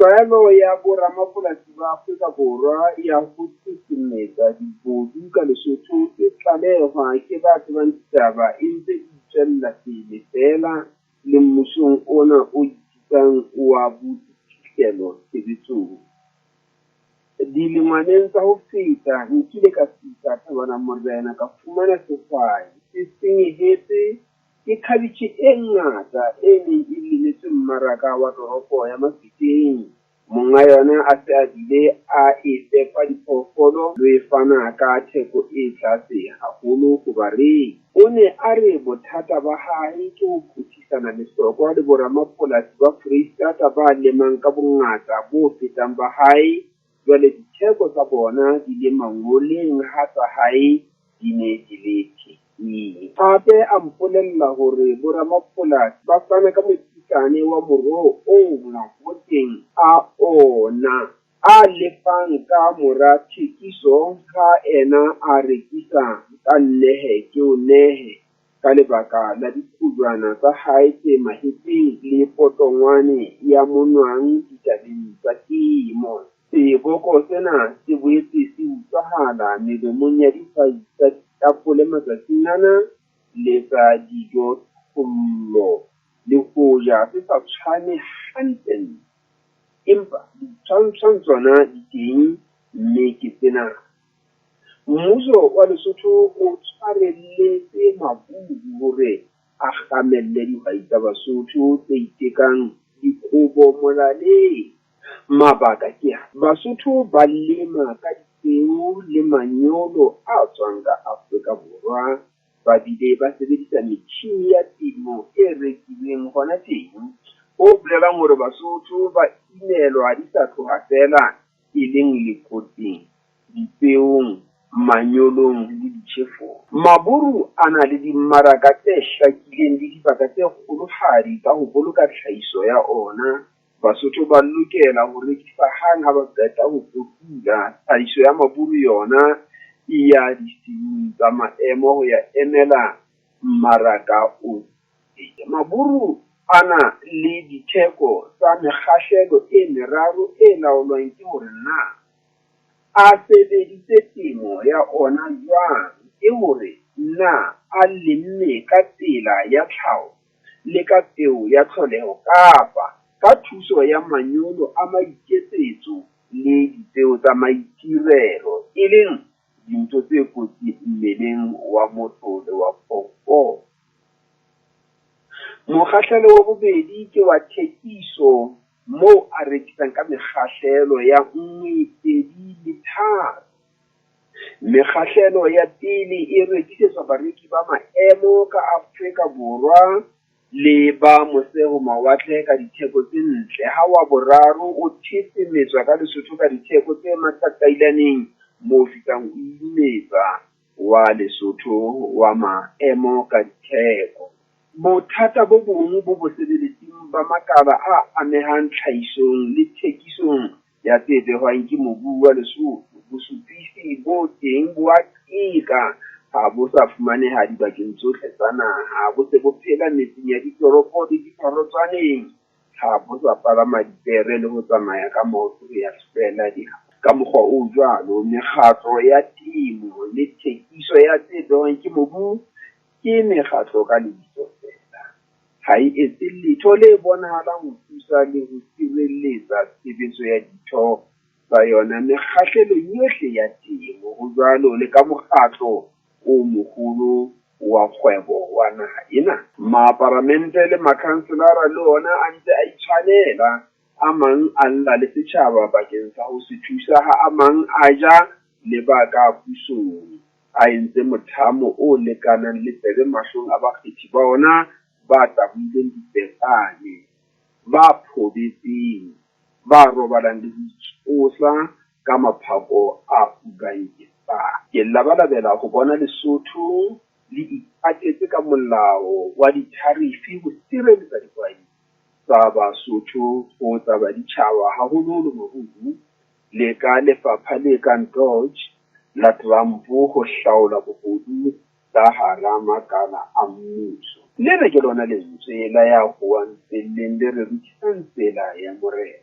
Tlwaelo ya boramapolasi ba Afrika Borwa ya ho tsitsinetsa dibodu ka Lesotho e tlalehwa ke ba tsebang ditaba e ntse e tswella pele feela le mmusong ona o itsang wa boiphihlelo tshebetsong. Dilemwaneng tsa ho feta nkile ka fihla Thabana Morena ka fumana sehwai se senyehetse ke khabetjhe e ngata e neng e lemetswe mmaraka wa toropo ya Mafikeng. Monga yona a se a bile a e fepa diphoofolo le fana ka theko e tlase haholo ho bareki. O ne a re bothata ba hae ke ho phuthisana lesokwa le boramapolasi ba Foreisetata ba lemang ka bongata bo fetang ba hae, jwale ditheko tsa bona di le mangoleng ha tsa hae di ne di le thekeng. Hape a mpolella hore boramapolasi ba fana ka mokitlane wa moroho o mapotseng a ona a lefang ka mora thekiso ha ena a rekisa ka nnehe ke o nehe ka lebaka la dikgujwana tsa hae tse mahetleng le potongwane ya monwang ditabeng tsa temo. Seboko sena se boetse se utlwahala melemong ya dihwai tsa ditapole matsatsing ana le tsa dijothollo le hoja se sa tshwane hantle, empa ditshwantshwana tsona di teng mme ke tsena. Mmuso wa Lesotho o tshwarelletse mabudu hore a kgamelle dihwai tsa Basotho tse itekang dikobo molaleng. Mabaka ke Basotho ba lema ka dipeo le manyolo a tswang ka Afrika Borwa, ba bile ba sebedisa metjhini ya temo e rekilweng hona teng, o bolelang hore Basotho ba imelwa di sa tloha fela e leng lekoting, dipeong, manyolong le ditjhefong. Maburu a na le dimmaraka tse hlakileng le dibaka tse kgolohadi tsa ho boloka tlhahiso ya ona. Basotho ba lokela ho rekisa hang ha ba qeta ho kotula. Tlhahiso ya maburu yona e ya dising tsa maemo ho ya emela mmaraka o. Maburu ana le ditheko tsa mekgahlelo e meraro e laolwang ke hore na a sebeditse temo ya ona jwang, ke hore na a lemme ka tsela ya tlhaho le ka peo ya tlholeho kapa ka thuso ya manyolo a maiketsetso le dipeo tsa maitirelo, e leng dintho tse kotsi mmeleng wa motho le wa phoofolo. Mokgahlelo wa bobedi ke wa thekiso, moo a rekisang ka mekgahlelo ya 1, 2 le 3. Mekgahlelo ya pele e rekisetswa bareki ba maemo ka Afrika Borwa le ba mose ho mawatle ka ditheko tse ntle. Ha wa boraro o thefemetswa ka Lesotho ka ditheko tse matatailaneng moo fitang o imetsa wa Lesotho wa maemo ka ditheko. Bothata bo bong bo sebeletsing ba makala a amehang tlhahisong le thekisong ya tse behwang ke mobu wa Lesotho. Bosupisi bo teng bo a qeka ha bo sa fumaneha dibakeng tsohle tsa naha, bo se bo phela metseng ya ditoropo le dipharatswaneng, ha bo sa palama dipere le ho tsamaya ka maoto ya fela ka mokgwa o jwalo. Mekgatlo ya temo le thekiso ya tse behwang ke mobu ke mekgatlo ka lebitso fela, ha e etse letho le bonahalang ho thusa le ho sireletsa tshebetso ya ditho tsa yona mekgahlelo yohle ya temo, ho jwalo le ka mokgatlo o moholo wa kgwebo wa naha ena. Maparamente le makhanselara le ona a ntse a itshwanela, a mang a lla le setjhaba bakeng sa ho se thusa ha a mang a ja le ba ka pusong, a entse mothamo o lekanang le tsebe mahlong a bakgethi ba ona ba tabuileng dipekane, ba phobetseng, ba robalang le ho tsosa ka maphako a fugang ke ke labalabela ho bona Lesotho le ipatetse ka molao wa ditarifi ho sireletsa dihwai tsa Basotho ho tsa baditjhaba, haholoholo moruo, le ka lefapha le kang Doge la Trump ho hlaola bobodu ka hara makala a mmuso. Lena ke lona lentswe la ya buang tseleng le re ruthisang tsela ya morena.